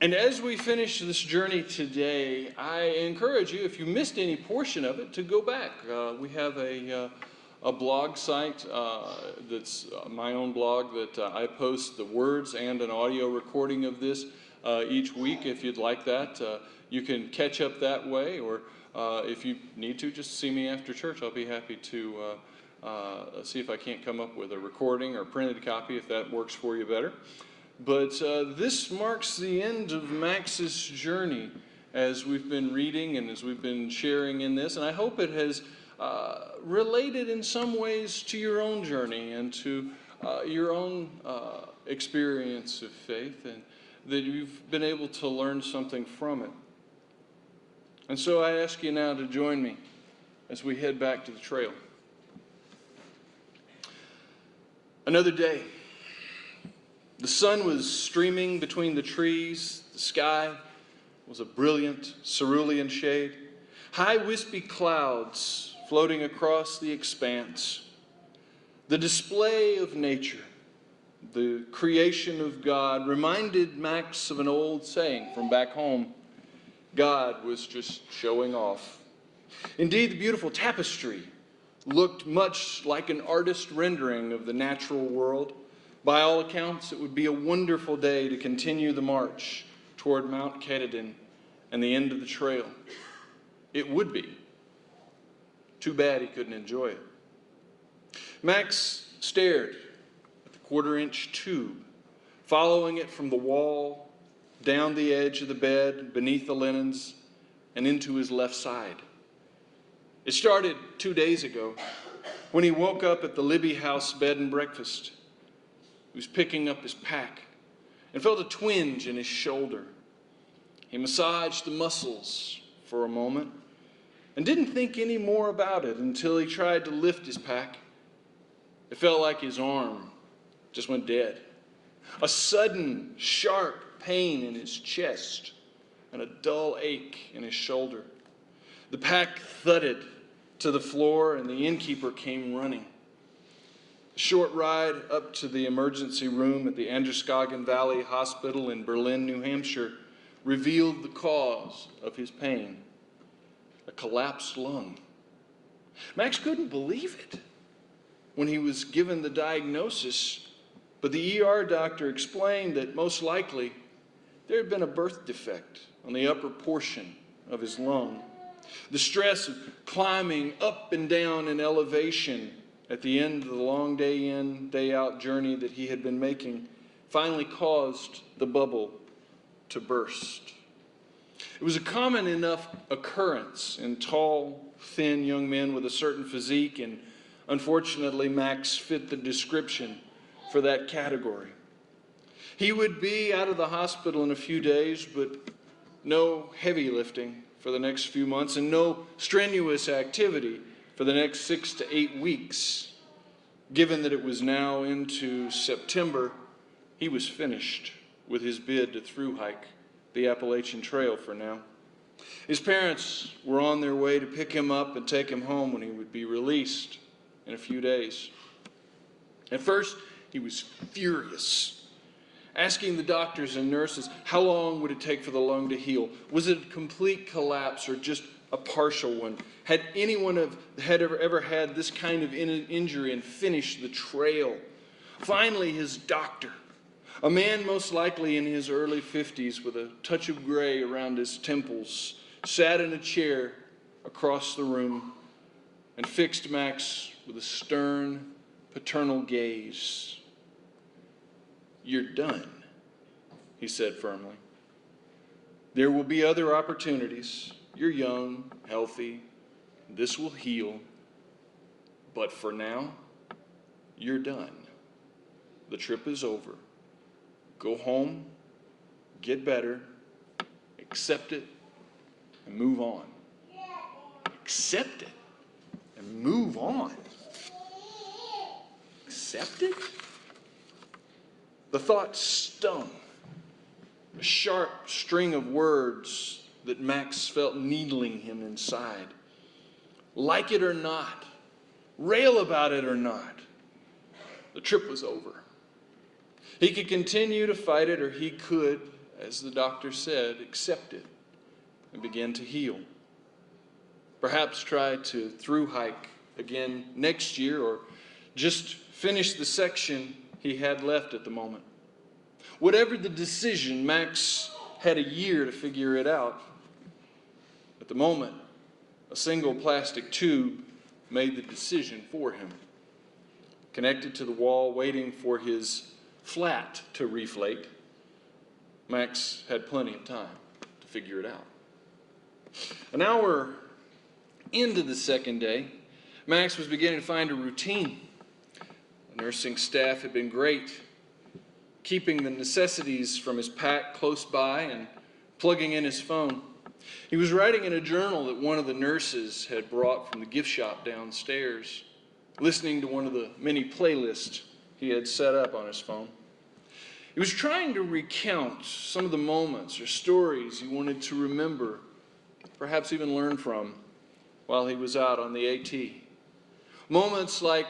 And as we finish this journey today, I encourage you, if you missed any portion of it, to go back. We have a blog site that's my own blog that I post the words and an audio recording of this each week. If you'd like that, you can catch up that way, or if you need to, just see me after church. I'll be happy to see if I can't come up with a recording or printed copy if that works for you better. But this marks the end of Max's journey as we've been reading and as we've been sharing in this. And I hope it has related in some ways to your own journey and to your own experience of faith, and that you've been able to learn something from it. And so I ask you now to join me as we head back to the trail. Another day. The sun was streaming between the trees. The sky was a brilliant cerulean shade. High wispy clouds floating across the expanse. The display of nature, the creation of God, reminded Max of an old saying from back home. God was just showing off. Indeed, the beautiful tapestry looked much like an artist rendering of the natural world. By all accounts, it would be a wonderful day to continue the march toward Mount Katahdin and the end of the trail. It would be. Too bad he couldn't enjoy it. Max stared at the quarter-inch tube, following it from the wall, down the edge of the bed, beneath the linens, and into his left side. It started 2 days ago when he woke up at the Libby House bed and breakfast. He was picking up his pack and felt a twinge in his shoulder. He massaged the muscles for a moment and didn't think any more about it until he tried to lift his pack. It felt like his arm just went dead. A sudden, sharp pain in his chest and a dull ache in his shoulder. The pack thudded to the floor and the innkeeper came running. A short ride up to the emergency room at the Androscoggin Valley Hospital in Berlin, New Hampshire, revealed the cause of his pain: a collapsed lung. Max couldn't believe it when he was given the diagnosis, but the ER doctor explained that most likely there had been a birth defect on the upper portion of his lung. The stress of climbing up and down in elevation at the end of the long day in, day out journey that he had been making finally caused the bubble to burst. It was a common enough occurrence in tall, thin young men with a certain physique, and unfortunately Max fit the description for that category. He would be out of the hospital in a few days, but no heavy lifting for the next few months and no strenuous activity for the next 6 to 8 weeks. Given that it was now into September, he was finished with his bid to through hike the Appalachian Trail for now. His parents were on their way to pick him up and take him home when he would be released in a few days. At first, he was furious, asking the doctors and nurses how long would it take for the lung to heal. Was it a complete collapse or just a partial one? Had anyone ever had this kind of injury and finished the trail? Finally, his doctor, a man most likely in his early 50s with a touch of gray around his temples, sat in a chair across the room and fixed Max with a stern, paternal gaze. "You're done," he said firmly. "There will be other opportunities. You're young, healthy. This will heal. But for now, you're done. The trip is over. Go home, get better, accept it, and move on." Accept it and move on. Accept it? The thought stung, a sharp string of words that Max felt needling him inside. Like it or not, rail about it or not, the trip was over. He could continue to fight it, or he could, as the doctor said, accept it and begin to heal. Perhaps try to through hike again next year, or just finish the section he had left at the moment. Whatever the decision, Max had a year to figure it out. At the moment, a single plastic tube made the decision for him. Connected to the wall, waiting for his flat to reflate, Max had plenty of time to figure it out. An hour into the second day, Max was beginning to find a routine. The nursing staff had been great, keeping the necessities from his pack close by and plugging in his phone. He was writing in a journal that one of the nurses had brought from the gift shop downstairs, listening to one of the many playlists he had set up on his phone. He was trying to recount some of the moments or stories he wanted to remember, perhaps even learn from, while he was out on the AT. Moments like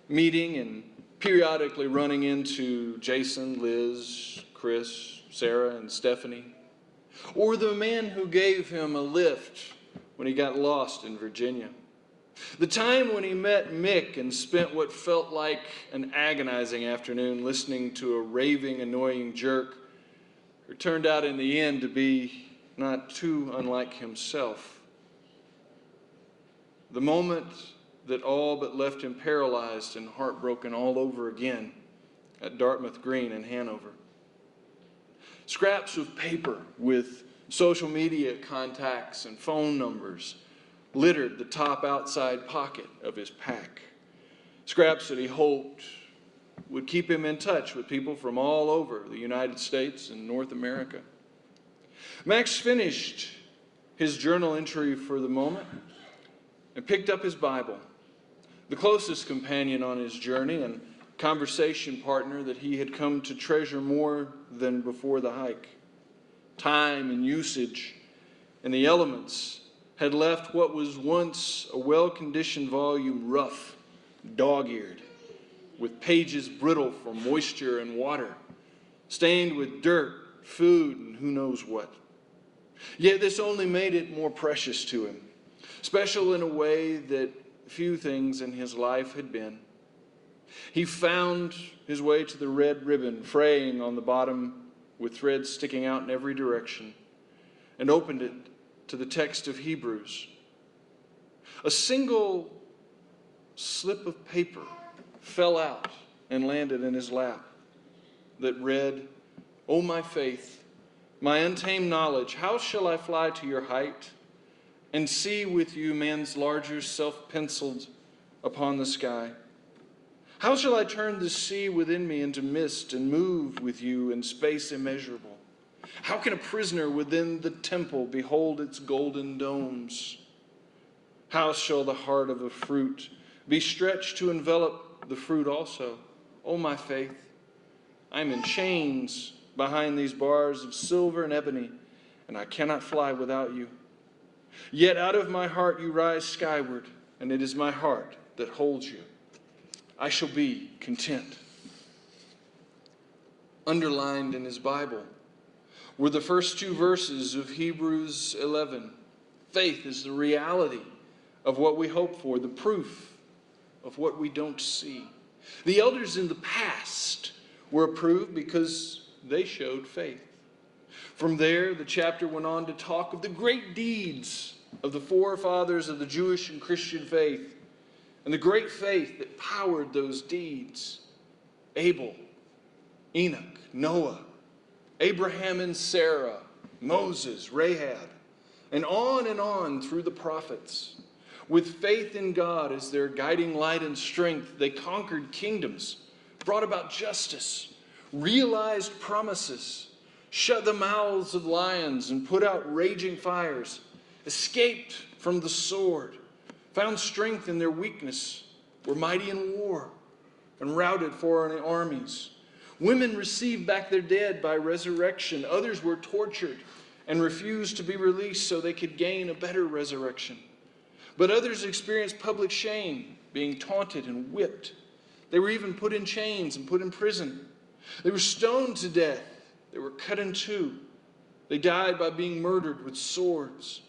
meeting and periodically running into Jason, Liz, Chris, Sarah, and Stephanie. Or the man who gave him a lift when he got lost in Virginia. The time when he met Mick and spent what felt like an agonizing afternoon listening to a raving, annoying jerk who turned out in the end to be not too unlike himself. The moment that all but left him paralyzed and heartbroken all over again at Dartmouth Green in Hanover. Scraps of paper with social media contacts and phone numbers littered the top outside pocket of his pack. Scraps that he hoped would keep him in touch with people from all over the United States and North America. Max finished his journal entry for the moment and picked up his Bible, the closest companion on his journey and conversation partner that he had come to treasure more than before the hike. Time and usage and the elements had left what was once a well-conditioned volume rough, dog-eared, with pages brittle from moisture and water, stained with dirt, food, and who knows what. Yet this only made it more precious to him, special in a way that few things in his life had been. He found his way to the red ribbon fraying on the bottom with threads sticking out in every direction, and opened it to the text of Hebrews. A single slip of paper fell out and landed in his lap that read, "O my faith, my untamed knowledge, how shall I fly to your height and see with you man's larger self-penciled upon the sky? How shall I turn the sea within me into mist and move with you in space immeasurable? How can a prisoner within the temple behold its golden domes? How shall the heart of a fruit be stretched to envelop the fruit also? O my faith, I am in chains behind these bars of silver and ebony, and I cannot fly without you. Yet out of my heart you rise skyward, and it is my heart that holds you. I shall be content." Underlined in his Bible were the first two verses of Hebrews 11. Faith is the reality of what we hope for, the proof of what we don't see. The elders in the past were approved because they showed faith. From there, the chapter went on to talk of the great deeds of the forefathers of the Jewish and Christian faith, and the great faith that powered those deeds. Abel, Enoch, Noah, Abraham and Sarah, Moses, Rahab, and on through the prophets. With faith in God as their guiding light and strength, they conquered kingdoms, brought about justice, realized promises, shut the mouths of lions and put out raging fires, escaped from the sword, found strength in their weakness, were mighty in war, and routed foreign armies. Women received back their dead by resurrection. Others were tortured and refused to be released so they could gain a better resurrection. But others experienced public shame, being taunted and whipped. They were even put in chains and put in prison. They were stoned to death. They were cut in two They died by being murdered with swords.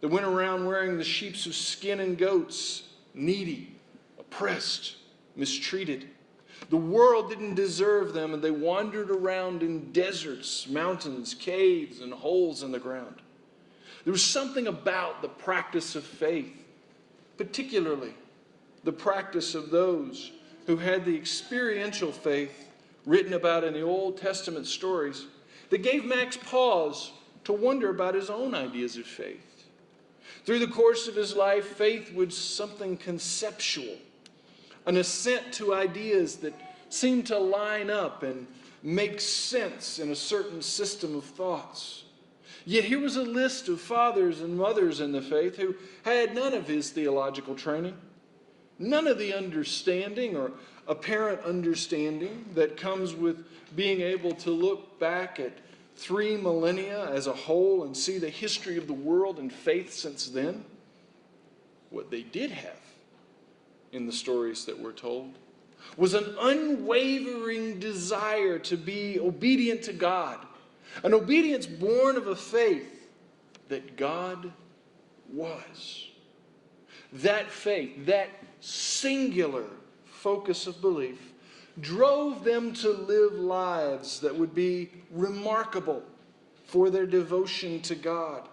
They went around wearing the sheeps of skin and goats, needy, oppressed, mistreated. The world didn't deserve them, and they wandered around in deserts, mountains, caves, and holes in the ground. There was something about the practice of faith, particularly the practice of those who had the experiential faith written about in the Old Testament stories, that gave Max pause to wonder about his own ideas of faith. Through the course of his life, faith was something conceptual, an assent to ideas that seemed to line up and make sense in a certain system of thoughts. Yet here was a list of fathers and mothers in the faith who had none of his theological training, none of the understanding or apparent understanding that comes with being able to look back at 3 millennia as a whole and see the history of the world and faith since then. What they did have in the stories that we're told was an unwavering desire to be obedient to God, an obedience born of a faith that God was. That faith, that singular focus of belief, drove them to live lives that would be remarkable for their devotion to God,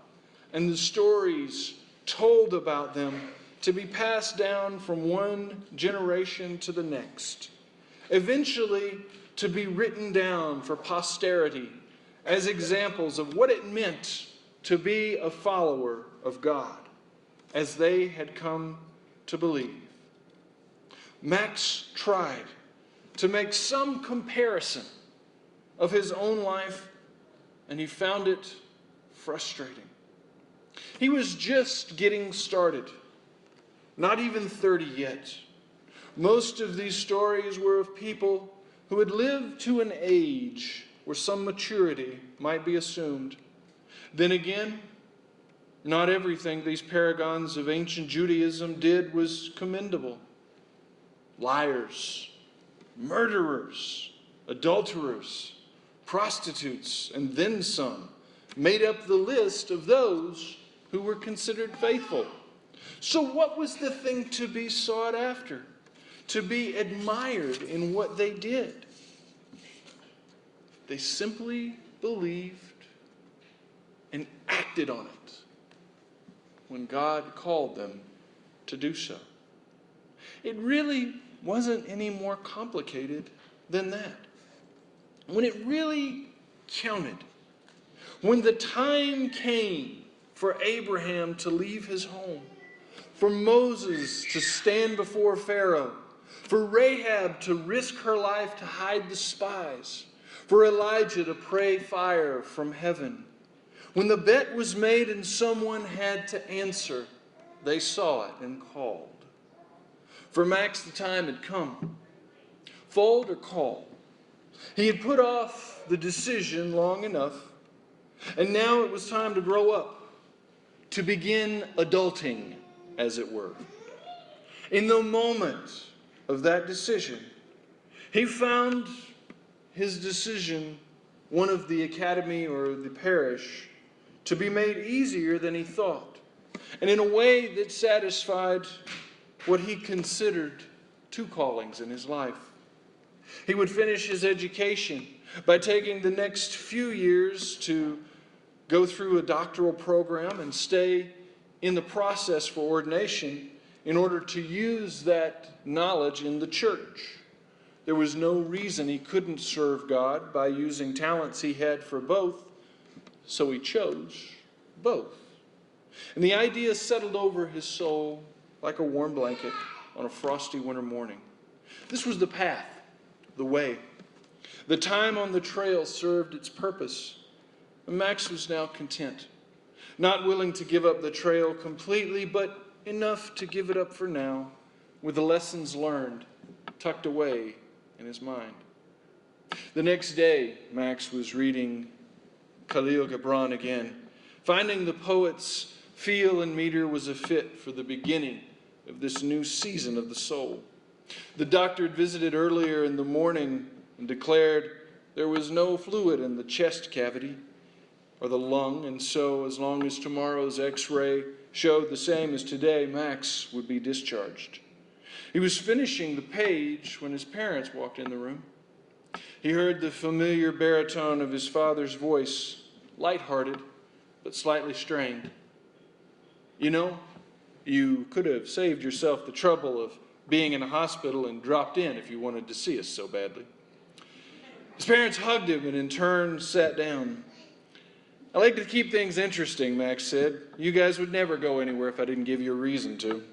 and the stories told about them to be passed down from one generation to the next, eventually to be written down for posterity as examples of what it meant to be a follower of God, as they had come to believe. Max tried to make some comparison of his own life, and he found it frustrating. He was just getting started, not even 30 yet. Most of these stories were of people who had lived to an age where some maturity might be assumed. Then again, not everything these paragons of ancient Judaism did was commendable. Liars, murderers, adulterers, prostitutes, and then some made up the list of those who were considered faithful. So what was the thing to be sought after, to be admired in what they did? They simply believed and acted on it when God called them to do so. It really wasn't any more complicated than that. When it really counted, when the time came for Abraham to leave his home, for Moses to stand before Pharaoh, for Rahab to risk her life to hide the spies, for Elijah to pray fire from heaven, when the bet was made and someone had to answer, they saw it and called. For Max, the time had come. Fold or call. He had put off the decision long enough, and now it was time to grow up, to begin adulting, as it were. In the moment of that decision, he found his decision, one of the academy or the parish, to be made easier than he thought, and in a way that satisfied what he considered 2 callings in his life. He would finish his education by taking the next few years to go through a doctoral program and stay in the process for ordination in order to use that knowledge in the church. There was no reason he couldn't serve God by using talents he had for both, so he chose both. And the idea settled over his soul like a warm blanket on a frosty winter morning. This was the path, the way. The time on the trail served its purpose, and Max was now content, not willing to give up the trail completely, but enough to give it up for now, with the lessons learned tucked away in his mind. The next day, Max was reading Khalil Gibran again, finding the poet's feel and meter was a fit for the beginning of this new season of the soul. The doctor had visited earlier in the morning and declared there was no fluid in the chest cavity. or the lung, and so as long as tomorrow's x-ray showed the same as today, Max would be discharged. He was finishing the page when his parents walked in the room. He heard the familiar baritone of his father's voice, lighthearted but slightly strained. You know, you could have saved yourself the trouble of being in a hospital and dropped in if you wanted to see us so badly. His parents hugged him and in turn sat down. I like to keep things interesting, Max said. You guys would never go anywhere if I didn't give you a reason to.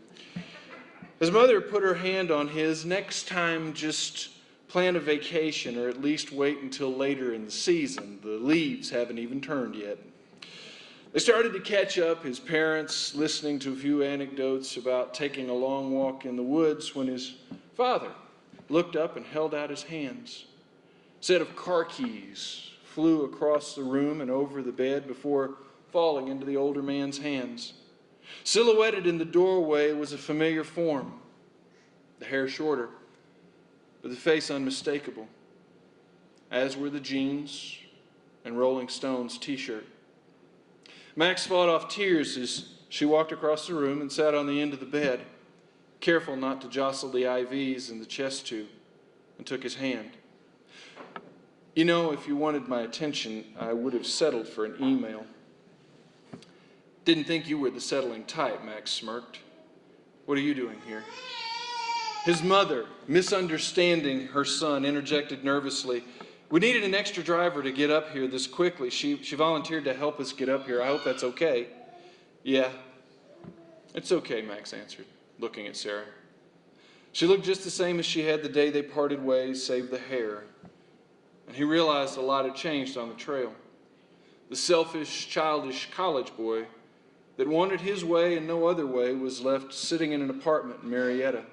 His mother put her hand on his. Next time, just plan a vacation or at least wait until later in the season. The leaves haven't even turned yet. They started to catch up, his parents listening to a few anecdotes about taking a long walk in the woods when his father looked up and held out his hands. A set of car keys flew across the room and over the bed before falling into the older man's hands. Silhouetted in the doorway was a familiar form, the hair shorter, but the face unmistakable, as were the jeans and Rolling Stones t-shirt. Max fought off tears as she walked across the room and sat on the end of the bed, careful not to jostle the IVs and the chest tube, and took his hand. You know, if you wanted my attention, I would have settled for an email. Didn't think you were the settling type, Max smirked. What are you doing here? His mother, misunderstanding her son, interjected nervously. We needed an extra driver to get up here this quickly. She volunteered to help us get up here. I hope that's okay. Yeah, it's okay, Max answered, looking at Sarah. She looked just the same as she had the day they parted ways, save the hair. And he realized a lot had changed on the trail. The selfish, childish college boy that wanted his way and no other way was left sitting in an apartment in Marietta.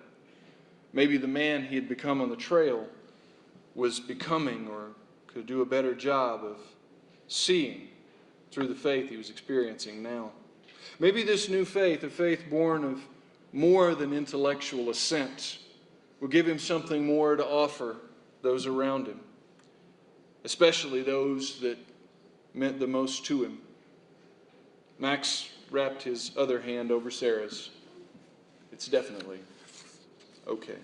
Maybe the man he had become on the trail was becoming or could do a better job of seeing through the faith he was experiencing now. Maybe this new faith, a faith born of more than intellectual assent, will give him something more to offer those around him, especially those that meant the most to him. Max wrapped his other hand over Sarah's. It's definitely okay.